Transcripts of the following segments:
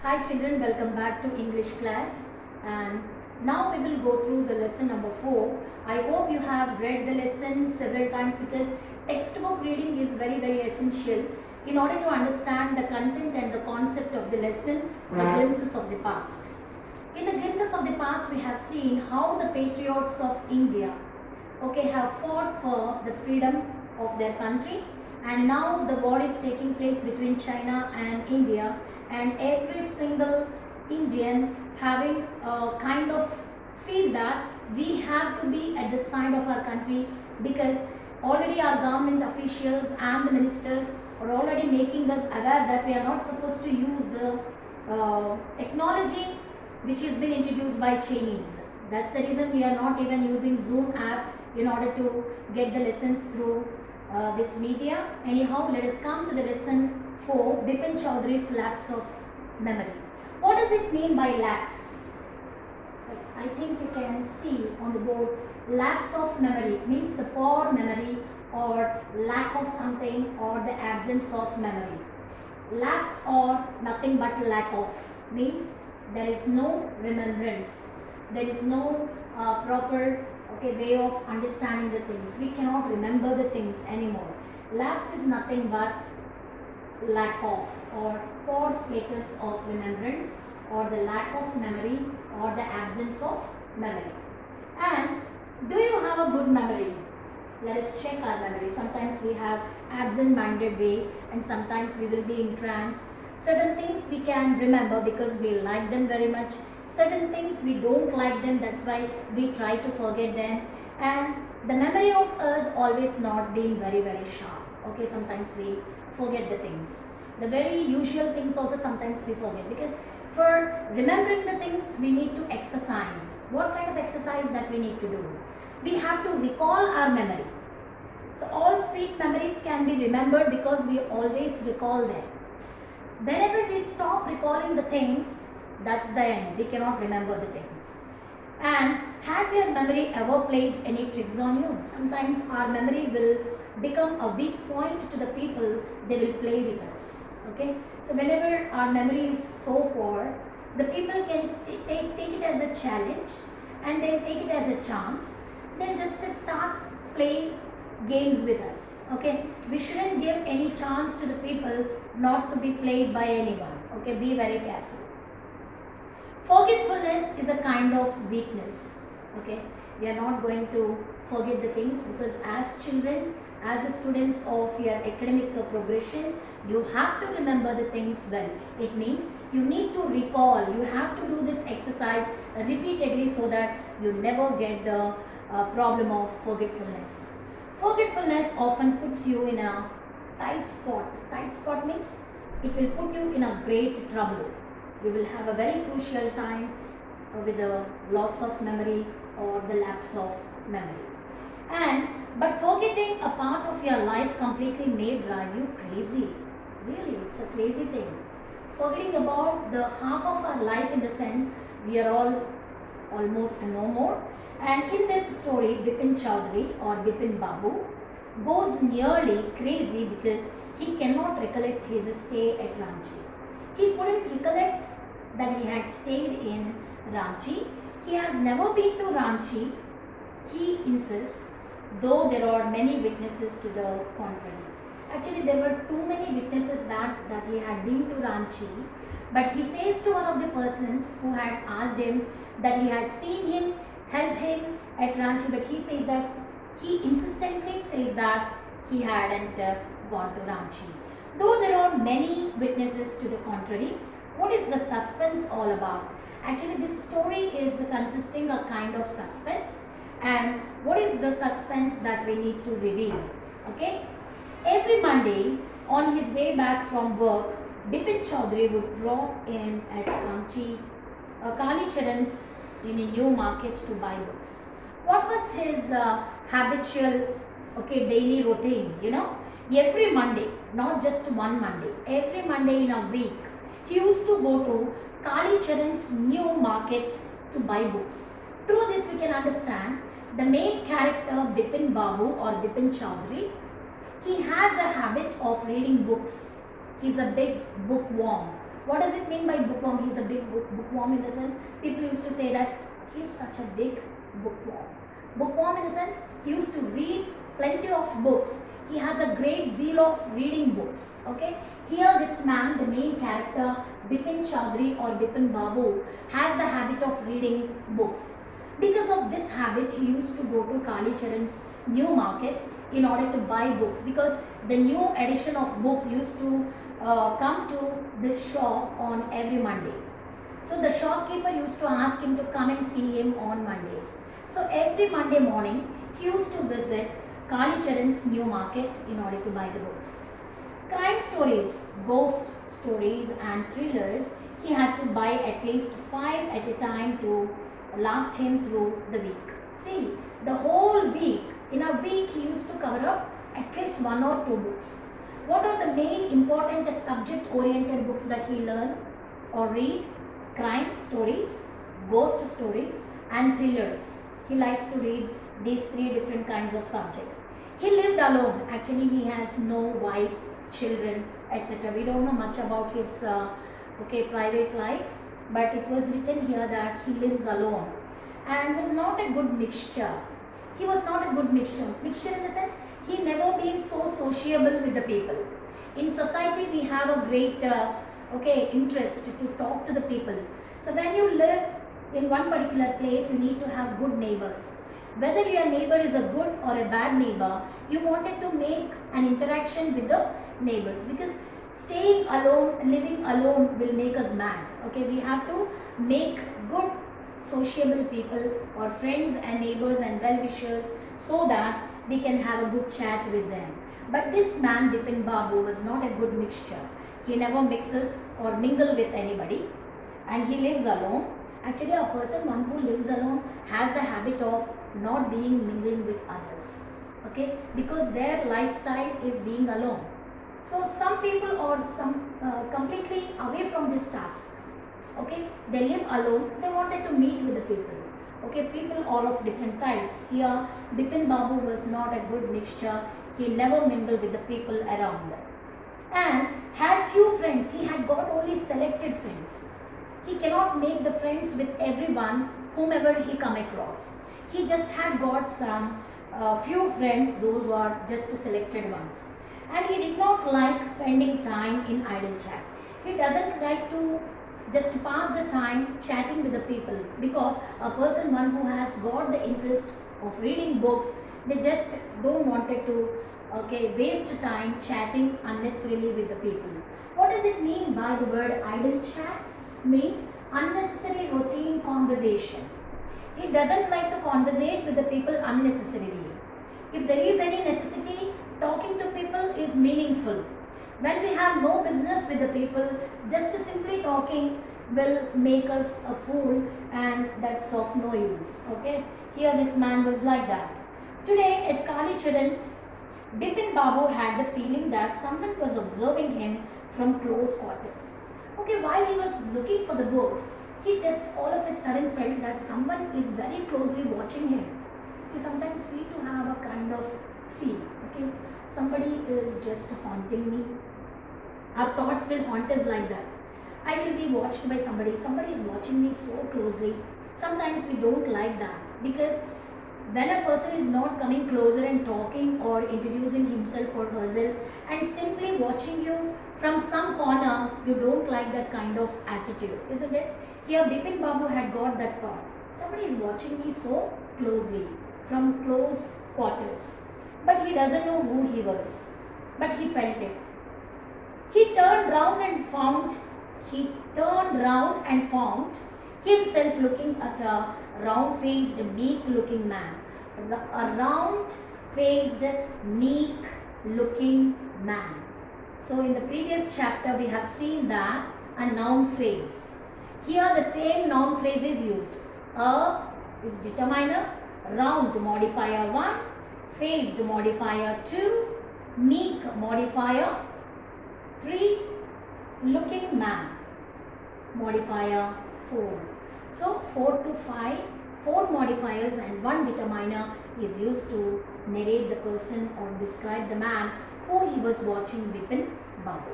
Hi children, welcome back to English class, and now we will go through the lesson number 4. I hope you have read the lesson several times because textbook reading is very essential in order to understand the content and the concept of the lesson, the glimpses of the past. In the glimpses of the past, we have seen how the patriots of India have fought for the freedom of their country, and now the war is taking place between China and India, and every single Indian having a kind of feel that we have to be at the side of our country, because already our government officials and the ministers are already making us aware that we are not supposed to use the technology which has been introduced by Chinese. That's the reason we are not even using Zoom app in order to get the lessons through this media. Anyhow, let us come to the lesson 4, Bipin Chowdhury's lapse of memory. What does it mean by lapse? I think you can see on the board, lapse of memory means the poor memory or lack of something or the absence of memory. Lapse or nothing but lack of means there is no remembrance, there is no proper way of understanding the things. We cannot remember the things anymore. Lapse is nothing but lack of or poor status of remembrance or the lack of memory or the absence of memory. And do you have a good memory? Let us check our memory. Sometimes we have absent-minded way, and sometimes we will be in trance. Certain things we can remember because we like them very much. Certain things we don't like them, that's why we try to forget them. And the memory of us always not being very sharp. Sometimes we forget the things. The very usual things also sometimes we forget, because for remembering the things we need to exercise. What kind of exercise that we need to do? We have to recall our memory. So all sweet memories can be remembered because we always recall them. Whenever we stop recalling the things, that's the end. We cannot remember the things. And has your memory ever played any tricks on you? Sometimes our memory will become a weak point to the people, they will play with us. So whenever our memory is so poor, the people can take it as a challenge, and they'll take it as a chance. They'll just start playing games with us. We shouldn't give any chance to the people not to be played by anyone. Be very careful. Forgetfulness is a kind of weakness. We are not going to forget the things, because as children, as the students of your academic progression, you have to remember the things well. It means you need to recall, you have to do this exercise repeatedly so that you never get the problem of forgetfulness. Forgetfulness often puts you in a tight spot. Tight spot means it will put you in a great trouble. You will have a very crucial time with the loss of memory or the lapse of memory. But forgetting a part of your life completely may drive you crazy. Really, it's a crazy thing. Forgetting about the half of our life, in the sense we are all almost no more. And in this story, Bipin Chowdhury or Bipin Babu goes nearly crazy because he cannot recollect his stay at Ranchi. He couldn't recollect that he had stayed in Ranchi. He has never been to Ranchi, he insists, though there are many witnesses to the contrary. Actually, there were too many witnesses that he had been to Ranchi, but he says to one of the persons who had asked him that he had seen him, help him at Ranchi, but he says that he insistently says that he hadn't gone to Ranchi. Though there are many witnesses to the contrary, what is the suspense all about? Actually, this story is consisting of kind of suspense. And what is the suspense that we need to reveal? Every Monday, on his way back from work, Bipin Chowdhury would drop in at Kali Charan's in a new market to buy books. What was his habitual daily routine? Every Monday, not just one Monday, every Monday in a week, he used to go to Kali Charan's new market to buy books. Through this we can understand the main character Bipin Babu or Bipin Chowdhury. He has a habit of reading books. He's a big bookworm. What does it mean by bookworm? He's a big bookworm in the sense, people used to say that he's such a big bookworm. Bookworm in the sense, he used to read plenty of books. He has a great zeal of reading books. Okay. Here this man, the main character, Bipin Chowdhury or Bipin Babu, has the habit of reading books. Because of this habit, he used to go to Kali Charan's new market in order to buy books, because the new edition of books used to come to this shop on every Monday. So the shopkeeper used to ask him to come and see him on Mondays. So every Monday morning, he used to visit Kali Charan's new market in order to buy the books. Crime stories, ghost stories and thrillers, he had to buy at least 5 at a time to last him through the week. See, the whole week, in a week he used to cover up at least 1 or 2 books. What are the main important subject oriented books that he learned or read? Crime stories, ghost stories and thrillers. He likes to read these 3 different kinds of subject. He lived alone. Actually, he has no wife, children, etc. We don't know much about his private life, but it was written here that he lives alone and was not a good mixture. He was not a good mixture. Mixture in the sense, he never been so sociable with the people. In society, we have a great interest to talk to the people. So when you live in one particular place, you need to have good neighbors. Whether your neighbor is a good or a bad neighbor, you wanted to make an interaction with the neighbors, because staying alone, living alone will make us mad. Okay, we have to make good sociable people or friends and neighbors and well-wishers so that we can have a good chat with them. But this man, Bipin Babu, was not a good mixture. He never mixes or mingle with anybody and he lives alone. Actually, a one who lives alone has the habit of not being mingling with others. Okay, because their lifestyle is being alone. So some people are completely away from this task. Okay, they live alone, they wanted to meet with the people. Okay, people are of different types. Here, Bipin Babu was not a good mixture. He never mingled with the people around. And had few friends. He had got only selected friends. He cannot make the friends with everyone whomever he come across. He just had got some few friends, those who are just selected ones. And he did not like spending time in idle chat. He doesn't like to just pass the time chatting with the people, because a person one who has got the interest of reading books, they just don't wanted to waste time chatting unnecessarily with the people. What does it mean by the word idle chat? Means unnecessary routine conversation. He doesn't like to conversate with the people unnecessarily. If there is any necessity, talking to people is meaningful. When we have no business with the people, just simply talking will make us a fool, and that's of no use. Okay, here this man was like that. Today at Kali Charan's, Bipin Babu had the feeling that someone was observing him from close quarters. Okay, while he was looking for the books, he just all of a sudden felt that someone is very closely watching him. See, sometimes we too have a kind of feel. Okay, somebody is just haunting me. Our thoughts will haunt us like that. I will be watched by somebody. Somebody is watching me so closely. Sometimes we don't like that, because when a person is not coming closer and talking or introducing himself or herself and simply watching you from some corner, you don't like that kind of attitude, isn't it? Here Bipin Babu had got that thought. Somebody is watching me so closely from close quarters, but he doesn't know who he was, but he felt it. He turned round and found himself looking at a round-faced, meek-looking man. A round-faced, meek-looking man. So in the previous chapter, we have seen that a noun phrase. Here the same noun phrase is used. A is determiner, round modifier 1, faced modifier 2, meek modifier 3, looking man modifier 4. So 4 to 5, 4 modifiers and 1 determiner is used to narrate the person or describe the man who he was watching, Bipin Babu.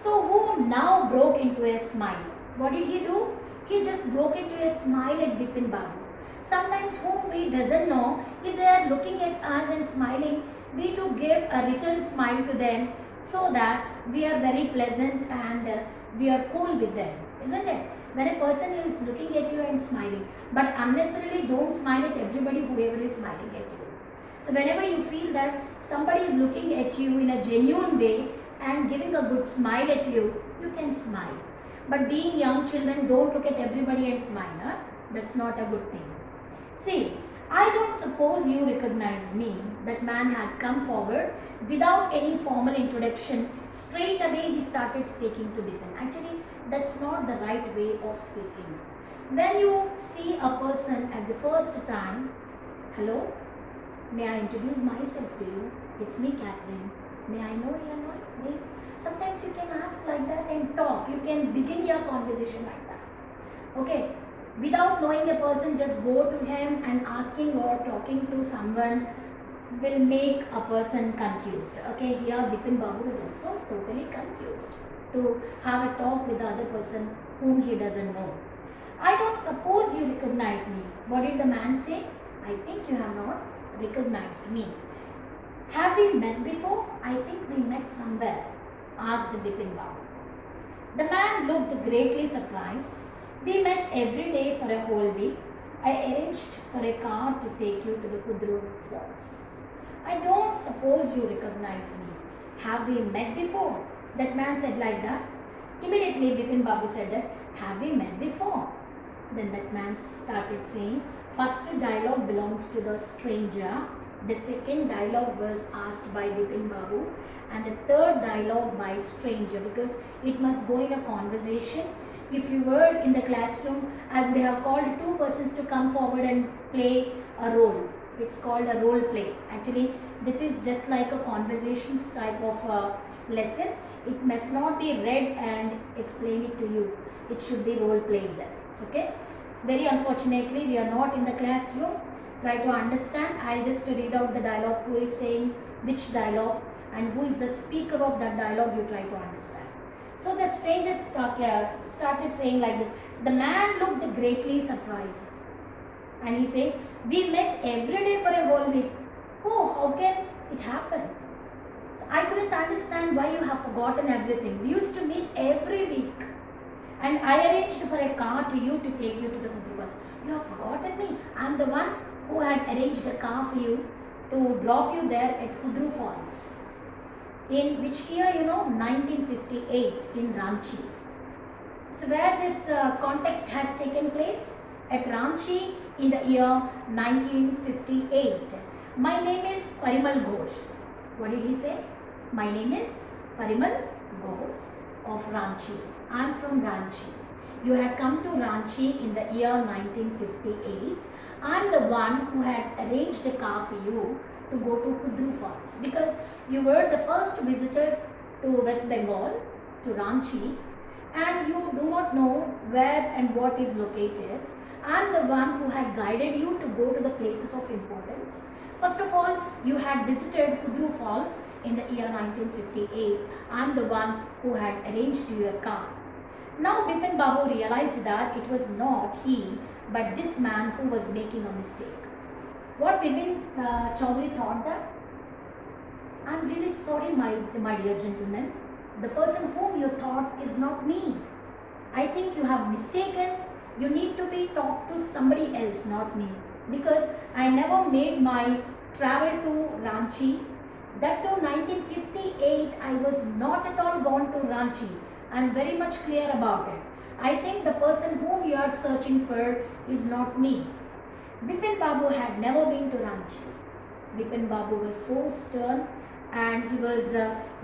So who now broke into a smile? What did he do? He just broke into a smile at Bipin Babu. Sometimes whom we doesn't know, if they are looking at us and smiling, we to give a return smile to them so that we are very pleasant and we are cool with them, isn't it? When a person is looking at you and smiling, but unnecessarily don't smile at everybody whoever is smiling at you. So whenever you feel that somebody is looking at you in a genuine way and giving a good smile at you, you can smile. But being young children, don't look at everybody and smile. Huh? That's not a good thing. See, I don't suppose you recognize me. That man had come forward without any formal introduction. Straight away he started speaking to Bipin. Actually, that's not the right way of speaking. When you see a person at the first time, hello, may I introduce myself to you? It's me, Catherine. May I know your name? Sometimes you can ask like that and talk. You can begin your conversation like that. Okay. Without knowing a person, just go to him and asking or talking to someone will make a person confused. Okay, here Bipin Babu is also totally confused to have a talk with the other person whom he doesn't know. I don't suppose you recognize me. What did the man say? I think you have not recognized me. Have we met before? I think we met somewhere, asked Bipin Babu. The man looked greatly surprised. We met every day for a whole week. I arranged for a car to take you to the Kudru Falls. I don't suppose you recognize me. Have we met before? That man said like that. Immediately Bipin Babu said that, have we met before? Then that man started saying, first dialogue belongs to the stranger. The second dialogue was asked by Bipin Babu and the third dialogue by stranger, because it must go in a conversation. If you were in the classroom, I would have called two persons to come forward and play a role. It's called a role play. Actually, this is just like a conversations type of lesson. It must not be read and explain it to you. It should be role played there. Okay. Very unfortunately, we are not in the classroom. Try to understand. I'll just read out the dialogue. Who is saying which dialogue and who is the speaker of that dialogue, you try to understand. So the stranger started saying like this. The man looked greatly surprised. And he says, we met every day for a whole week. Oh, how can it happen? So I couldn't understand why you have forgotten everything. We used to meet every week. And I arranged for a car to you to take you to the Kudru Falls. You have forgotten me. I am the one who had arranged a car for you to drop you there at Kudru Falls. In which year, 1958 in Ranchi. So where this context has taken place? At Ranchi in the year 1958. My name is Parimal Ghosh. What did he say? My name is Parimal Ghosh of Ranchi. I am from Ranchi. You had come to Ranchi in the year 1958. I am the one who had arranged a car for you to go to Kudru Falls, because you were the first visitor to West Bengal, to Ranchi, and you do not know where and what is located. I am the one who had guided you to go to the places of importance. First of all, you had visited Kudru Falls in the year 1958. I am the one who had arranged you a car. Now Bipin Babu realized that it was not he, but this man who was making a mistake. What Bipin Chaudhary thought that? I am really sorry, my dear gentlemen. The person whom you thought is not me. I think you have mistaken. You need to be talked to somebody else, not me. Because I never made my travel to Ranchi. That too 1958, I was not at all gone to Ranchi. I am very much clear about it. I think the person whom you are searching for is not me. Bipin Babu had never been to Ranchi. Bipin Babu was so stern and he was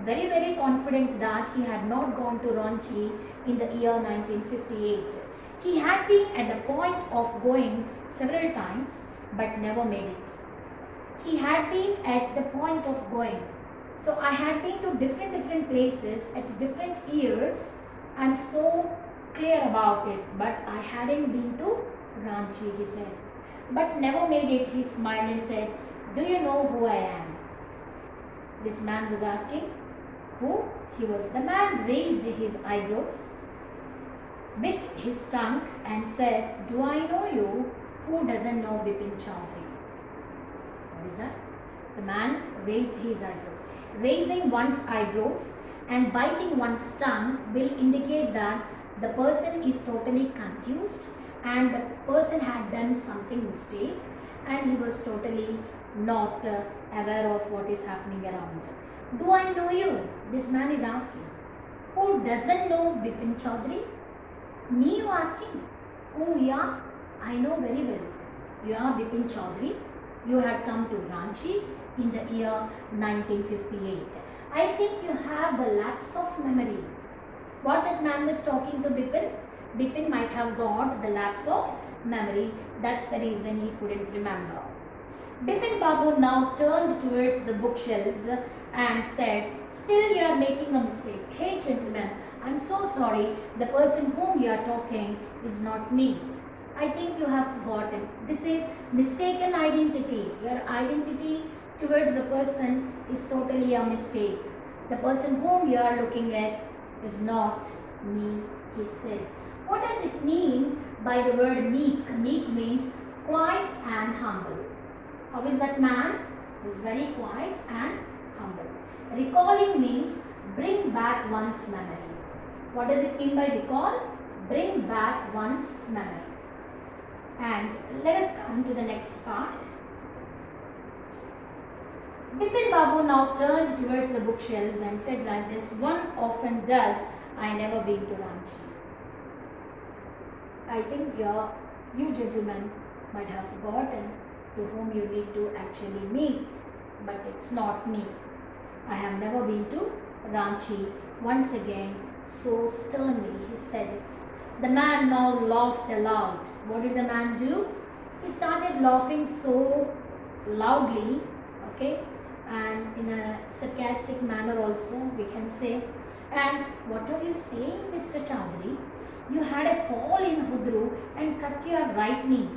very, very confident that he had not gone to Ranchi in the year 1958. He had been at the point of going several times but never made it. He had been at the point of going. So I had been to different places at different years. I am so clear about it, but I hadn't been to Ranchi, he said. But never made it. He smiled and said, do you know who I am? This man was asking, Who he was? The man raised his eyebrows, bit his tongue and said, "Do I know you? Who doesn't know Bipin Chowdhury?" What is that? The man raised his eyebrows. Raising one's eyebrows and biting one's tongue will indicate that the person is totally confused and the person had done something mistake and he was totally not aware of what is happening around. Do I know you? This man is asking. Who doesn't know Bipin Chowdhury? Me you asking? Oh yeah, I know very well. You are Bipin Chowdhury. You had come to Ranchi in the year 1958. I think you have the lapse of memory. What that man was talking to Bipin? Bipin might have got the lapse of memory. That's the reason he couldn't remember. Bipin Babu now turned towards the bookshelves and said, "Still you are making a mistake. Hey gentlemen, I'm so sorry. The person whom you are talking is not me. I think you have forgotten. This is mistaken identity. Your identity towards the person is totally a mistake. The person whom you are looking at is not me," he said. What does it mean by the word meek? Meek means quiet and humble. How is that man? He is very quiet and humble. Recalling means bring back one's memory. What does it mean by recall? Bring back one's memory. And let us come to the next part. Bipin Babu now turned towards the bookshelves and said like this, "One often does. I never been to Ranchi." I think you gentlemen might have forgotten to whom you need to actually meet, but it's not me. I have never been to Ranchi. Once again, so sternly he said it. The man now laughed aloud. What did the man do? He started laughing so loudly, okay, and in a sarcastic manner also we can say. And what are you saying, Mr. Chowdhury? You had a fall in Hudru and cut your right knee.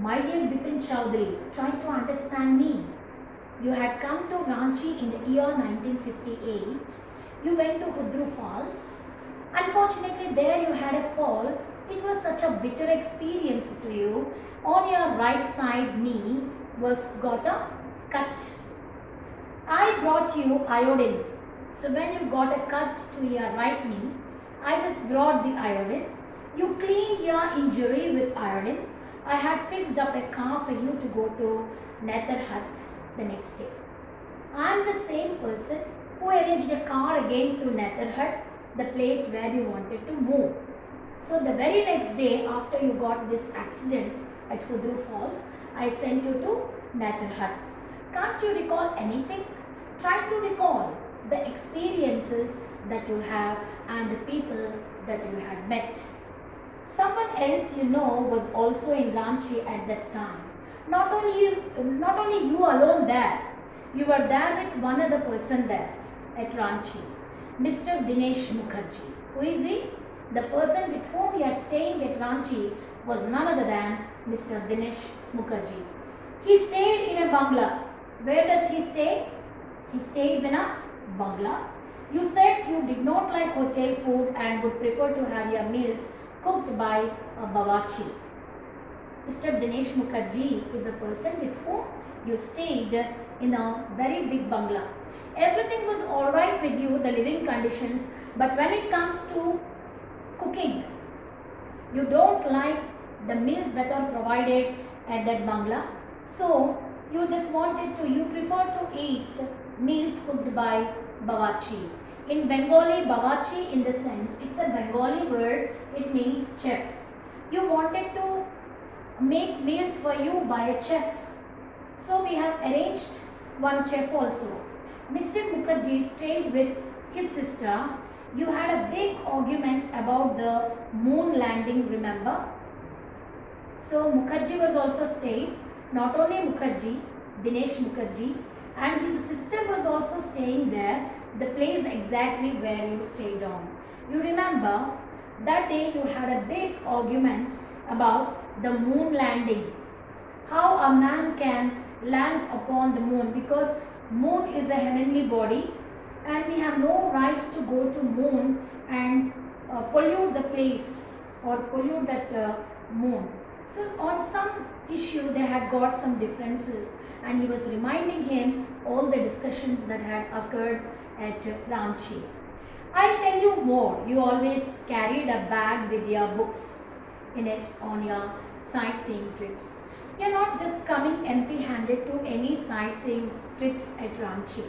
My dear Bipin Chowdhury, try to understand me. You had come to Ranchi in the year 1958. You went to Hudru Falls. Unfortunately, there you had a fall. It was such a bitter experience to you. On your right side knee was got a cut. I brought you iodine. So when you got a cut to your right knee, I just brought the iodine. You cleaned your injury with iodine. I had fixed up a car for you to go to Netherhut the next day. I am the same person who arranged a car again to Netherhut, the place where you wanted to move. So the very next day after you got this accident at Hudru Falls, I sent you to Netherhut. Can't you recall anything? Try to recall the experiences that you have and the people that you had met. Someone else you know was also in Ranchi at that time. Not only you alone there. You were there with one other person there at Ranchi, Mr. Dinesh Mukherjee. Who is he? The person with whom you are staying at Ranchi was none other than Mr. Dinesh Mukherjee. He stayed in a bungalow. Where does he stay? He stays in a bungalow. You said you did not like hotel food and would prefer to have your meals cooked by a bawarchi. Mr. Dinesh Mukherjee is a person with whom you stayed in a very big bungalow. Everything was alright with you, the living conditions, but when it comes to cooking, you don't like the meals that are provided at that bungalow. So you prefer to eat meals cooked by bawarchi. In Bengali, bawarchi in the sense, it's a Bengali word, it means chef. You wanted to make meals for you by a chef. So we have arranged one chef also. Mr. Mukherjee stayed with his sister. You had a big argument about the moon landing, remember? So Mukherjee was also staying. Not only Mukherjee, Dinesh Mukherjee, and his sister was also staying there, the place exactly where you stayed on. You remember that day you had a big argument about the moon landing. How a man can land upon the moon, because moon is a heavenly body and we have no right to go to moon and pollute the place or pollute that moon. So on some issue they had got some differences, and he was reminding him all the discussions that had occurred at Ranchi. I'll tell you more. You always carried a bag with your books in it on your sightseeing trips. You're not just coming empty-handed to any sightseeing trips at Ranchi.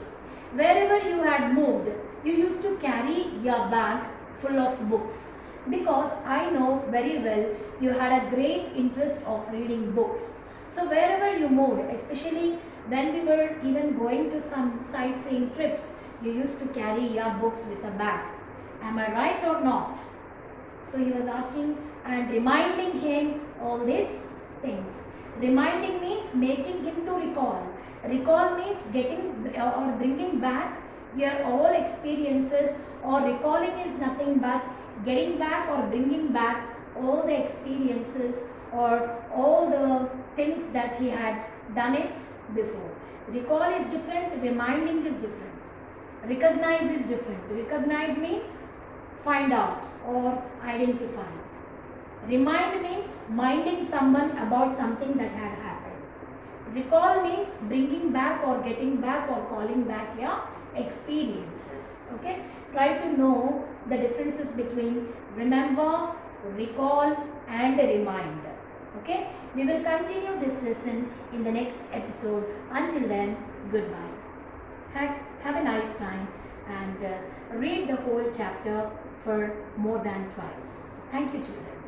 Wherever you had moved, you used to carry your bag full of books, because I know very well you had a great interest of reading books. So wherever you moved, especially when we were even going to some sightseeing trips, you used to carry your books with a bag. Am I right or not? So he was asking and reminding him all these things. Reminding means making him to recall. Recall means getting or bringing back your all experiences, or recalling is nothing but getting back or bringing back all the experiences or all the things that he had done it before. Recall is different, reminding is different. Recognize is different. Recognize means find out or identify. Remind means minding someone about something that had happened. Recall means bringing back or getting back or calling back your experiences. Okay. Try to know the differences between remember, recall and remind. Okay. We will continue this lesson in the next episode. Until then, goodbye. Have a nice time, and read the whole chapter for more than twice. Thank you, children.